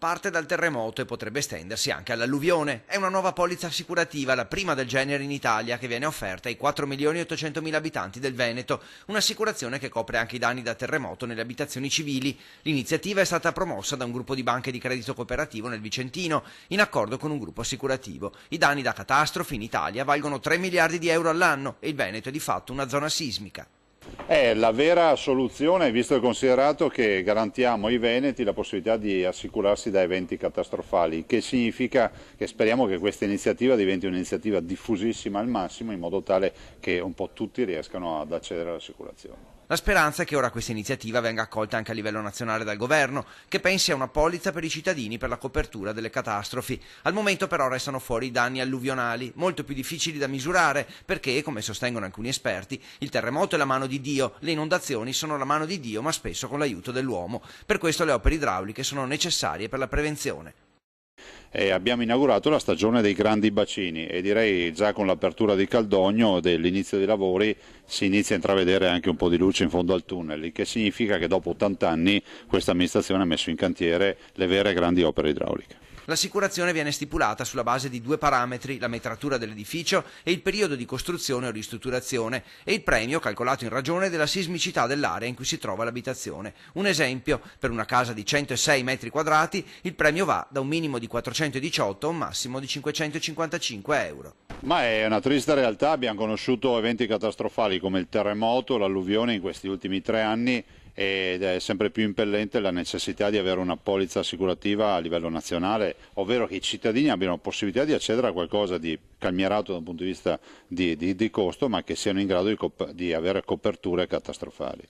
parte dal terremoto e potrebbe estendersi anche all'alluvione. È una nuova polizza assicurativa, la prima del genere in Italia, che viene offerta ai 4.800.000 abitanti del Veneto. Un'assicurazione che copre anche i danni da terremoto nelle abitazioni civili. L'iniziativa è stata promossa da un gruppo di banche di credito cooperativo nel Vicentino, in accordo con un gruppo assicurativo. I danni da catastrofi in Italia valgono 3 miliardi di euro all'anno e il Veneto è di fatto una zona sismica. È la vera soluzione, visto e considerato che garantiamo ai veneti la possibilità di assicurarsi da eventi catastrofali, che significa che speriamo che questa iniziativa diventi un'iniziativa diffusissima al massimo, in modo tale che un po' tutti riescano ad accedere all'assicurazione. La speranza è che ora questa iniziativa venga accolta anche a livello nazionale dal governo, che pensi a una polizza per i cittadini per la copertura delle catastrofi. Al momento però restano fuori i danni alluvionali, molto più difficili da misurare, perché, come sostengono alcuni esperti, il terremoto è la mano di Dio, le inondazioni sono la mano di Dio, ma spesso con l'aiuto dell'uomo. Per questo le opere idrauliche sono necessarie per la prevenzione. Abbiamo inaugurato la stagione dei grandi bacini e direi già con l'apertura di Caldogno dell'inizio dei lavori si inizia a intravedere anche un po' di luce in fondo al tunnel, il che significa che dopo 80 anni questa amministrazione ha messo in cantiere le vere grandi opere idrauliche. L'assicurazione viene stipulata sulla base di due parametri, la metratura dell'edificio e il periodo di costruzione o ristrutturazione, e il premio calcolato in ragione della sismicità dell'area in cui si trova l'abitazione. Un esempio: per una casa di 106 metri quadrati il premio va da un minimo di 418 a un massimo di 555 euro. Ma è una triste realtà, abbiamo conosciuto eventi catastrofali come il terremoto, l'alluvione in questi ultimi 3 anni, ed è sempre più impellente la necessità di avere una polizza assicurativa a livello nazionale, ovvero che i cittadini abbiano possibilità di accedere a qualcosa di calmierato da un punto di vista di costo, ma che siano in grado di avere coperture catastrofali.